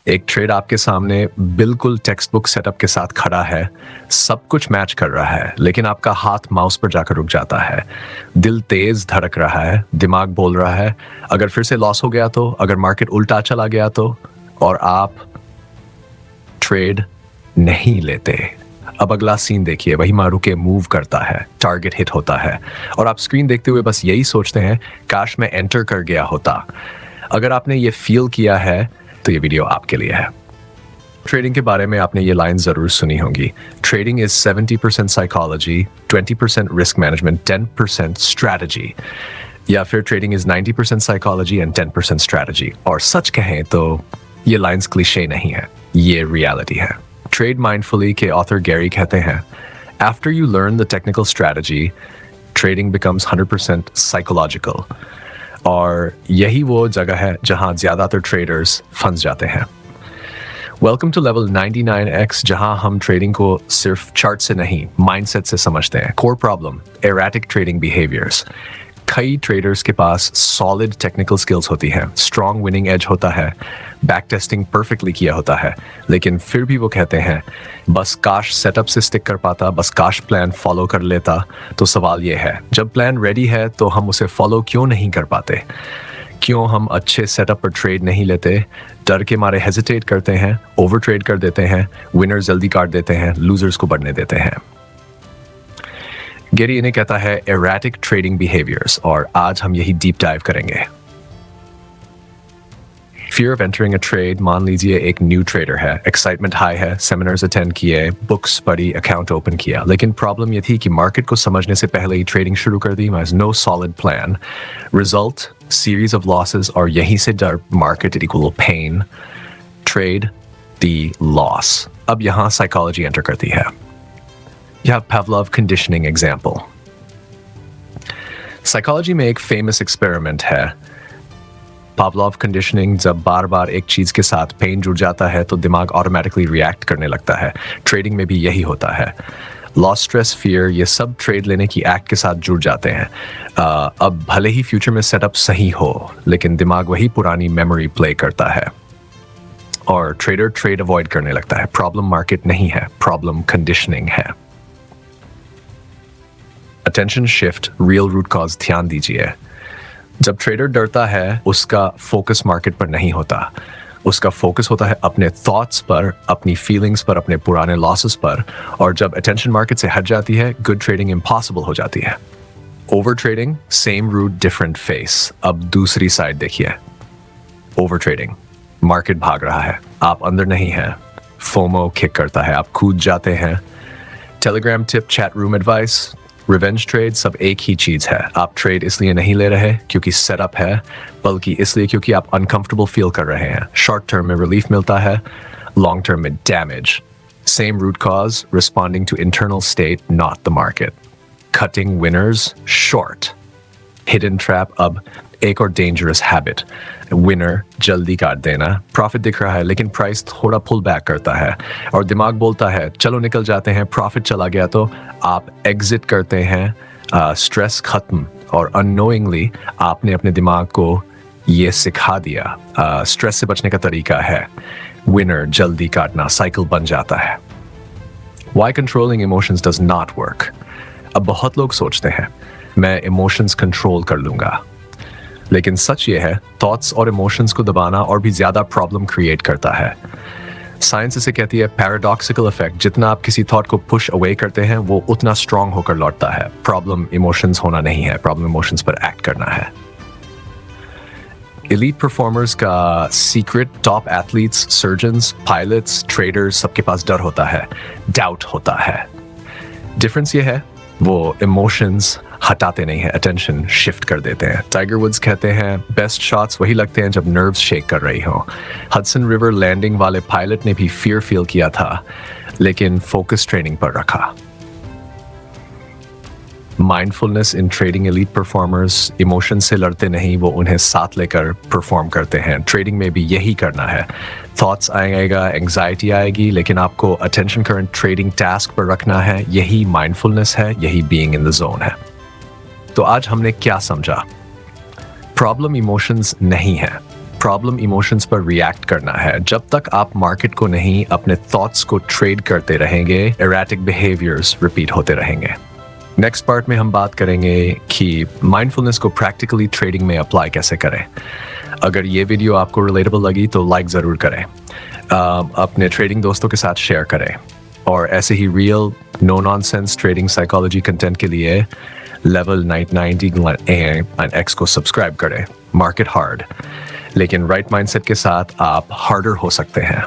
एक ट्रेड आपके सामने बिल्कुल टेक्स्ट बुक सेटअप के साथ खड़ा है, सब कुछ मैच कर रहा है, लेकिन आपका हाथ माउस पर जाकर रुक जाता है। दिल तेज धड़क रहा है, दिमाग बोल रहा है अगर फिर से लॉस हो गया तो, अगर मार्केट उल्टा चला गया तो, और आप ट्रेड नहीं लेते। अब अगला सीन देखिए, वही मारू के मूव करता है, टारगेट हिट होता है और आप स्क्रीन देखते हुए बस यही सोचते हैं काश मैं एंटर कर गया होता। अगर आपने ये फील किया है तो ये वीडियो आपके लिए है। ट्रेडिंग के बारे में आपने ये लाइन जरूर सुनी होगी, trading is 70% psychology, 20% risk management, 10% strategy, या फिर trading is 90% psychology and 10% strategy. और सच कहें तो ये लाइंस क्लीशे नहीं है, ये रियलिटी है। ट्रेड माइंडफुली के ऑथर गैरी कहते हैं, after you learn the technical strategy, trading becomes 100% psychological. और यही वो जगह है जहां ज्यादातर ट्रेडर्स फंस जाते हैं। वेलकम टू लेवल 99x, जहां हम ट्रेडिंग को सिर्फ चार्ट से नहीं माइंडसेट से समझते हैं। Core problem, erratic trading behaviours. कई ट्रेडर्स के पास सॉलिड टेक्निकल स्किल्स होती हैं, स्ट्रॉन्ग विनिंग एज होता है, बैक टेस्टिंग परफेक्टली किया होता है, लेकिन फिर भी वो कहते हैं बस काश सेटअप से स्टिक कर पाता, बस काश प्लान फॉलो कर लेता। तो सवाल ये है, जब प्लान रेडी है तो हम उसे फॉलो क्यों नहीं कर पाते? क्यों हम अच्छे सेटअप पर ट्रेड नहीं लेते? डर के मारे हेजिटेट करते हैं, ओवर ट्रेड कर देते हैं, विनर्स जल्दी काट देते हैं, लूजर्स को बढ़ने देते हैं। गैरी इन्हें कहता है एराटिक ट्रेडिंग बिहेवियर्स, और आज हम यही डीप डाइव करेंगे। Fear of entering a trade, मान लीजिए एक न्यू ट्रेडर है, एक्साइटमेंट हाई है, सेमिनार्स अटेंड किए, बुक्स पढ़ी, अकाउंट ओपन किया, लेकिन प्रॉब्लम ये थी कि मार्केट को समझने से पहले ही ट्रेडिंग शुरू कर दी, no solid plan. Result, series of losses, और यहीं से डर, market equal pain, trade the loss. अब यहां साइकोलॉजी एंटर करती है। You have Pavlov conditioning example. Psychology में एक फेमस एक्सपेरिमेंट है, पावलोव कंडीशनिंग। जब बार बार एक चीज के साथ पेन जुड़ जाता है तो दिमाग ऑटोमेटिकली रिएक्ट करने लगता है। ट्रेडिंग में भी यही होता है। लॉस, स्ट्रेस, फियर, ये सब ट्रेड लेने की एक्ट के साथ जुड़ जाते हैं। अब भले ही फ्यूचर में सेटअप सही हो, लेकिन दिमाग वही पुरानी मेमोरी प्ले करता है और ट्रेडर ट्रेड अवॉइड करने लगता है। प्रॉब्लम मार्केट नहीं है, प्रॉब्लम कंडीशनिंग है। Attention shift, real root cause ध्यान दीजिए। जब ट्रेडर डरता है, उसका फोकस मार्केट पर नहीं होता, उसका फोकस होता है अपने थॉट्स पर, अपनी फीलिंग्स पर, अपने पुराने लॉसेस पर। और जब अटेंशन मार्केट से हट जाती है, गुड ट्रेडिंग इम्पॉसिबल हो जाती है। Over trading, same root different face. अब दूसरी साइड देखिए। ओवर ट्रेडिंग, मार्केट भाग रहा है, आप अंदर नहीं हैं, फोमो किक करता है, आप कूद जाते हैं। Telegram tip, chat room advice, revenge trade, सब एक ही चीज है। आप ट्रेड इसलिए नहीं ले रहे क्योंकि सेटअप है, बल्कि इसलिए क्योंकि आप अनकंफर्टेबल फील कर रहे हैं। शॉर्ट टर्म में रिलीफ मिलता है, लॉन्ग टर्म में damage. Same root cause, responding to internal state, not the market. Cutting winners short. Hidden trap, अब एक और डेंजरस हैबिट, विनर जल्दी काट देना। प्रॉफिट दिख रहा है लेकिन प्राइस थोड़ा पुल बैक करता है और दिमाग बोलता है चलो निकल जाते हैं, प्रॉफिट चला गया तो आप एग्जिट करते हैं। स्ट्रेस खत्म, और अननोइंगली आपने अपने दिमाग को ये सिखा दिया। स्ट्रेस से बचने का तरीका है विनर जल्दी काटना, साइकिल बन जाता है। Why controlling emotions does not work? अब बहुत लोग सोचते हैं मैं इमोशंस कंट्रोल कर लूंगा, लेकिन सच ये है थॉट्स और इमोशंस को दबाना और भी ज्यादा प्रॉब्लम क्रिएट करता है। साइंस इसे कहती है पैराडॉक्सिकल इफेक्ट। जितना आप किसी थॉट को पुश अवे करते हैं, वो उतना स्ट्रांग होकर लौटता है। प्रॉब्लम इमोशंस होना नहीं है, प्रॉब्लम इमोशंस पर एक्ट करना है। एलीट परफॉर्मर्स का secret, top athletes, surgeons, pilots, traders, सबके पास डर होता है, डाउट होता है। डिफरेंस ये है वो इमोशंस हटाते नहीं है, अटेंशन शिफ्ट कर देते हैं। टाइगर वुड्स कहते हैं बेस्ट शॉट्स वही लगते हैं जब नर्व्स शेक कर रही हो। हडसन रिवर लैंडिंग वाले पायलट ने भी फियर फील किया था, लेकिन फोकस ट्रेनिंग पर रखा। Mindfulness in trading, elite performers emotion से लड़ते नहीं, वो उन्हें साथ लेकर परफॉर्म करते हैं। ट्रेडिंग में भी यही करना है। थॉट्स आएगा, एंग्जाइटी आएगी, लेकिन आपको अटेंशन करंट ट्रेडिंग टास्क पर रखना है। यही माइंडफुलनेस है, यही बीइंग इन द जोन है। तो आज हमने क्या समझा? प्रॉब्लम इमोशंस नहीं है, प्रॉब्लम इमोशंस पर रिएक्ट करना है। जब तक आप मार्केट को नहीं, अपने थॉट्स को ट्रेड करते रहेंगे, एराटिक बिहेवियर्स रिपीट होते रहेंगे। नेक्स्ट पार्ट में हम बात करेंगे कि माइंडफुलनेस को प्रैक्टिकली ट्रेडिंग में अप्लाई कैसे करें। अगर ये वीडियो आपको रिलेटेबल लगी तो लाइक ज़रूर करें, अपने ट्रेडिंग दोस्तों के साथ शेयर करें, और ऐसे ही real no nonsense trading psychology content के लिए लेवल 990 X को सब्सक्राइब करें। मार्केट हार्ड, लेकिन राइट माइंडसेट के साथ आप हार्डर हो सकते हैं।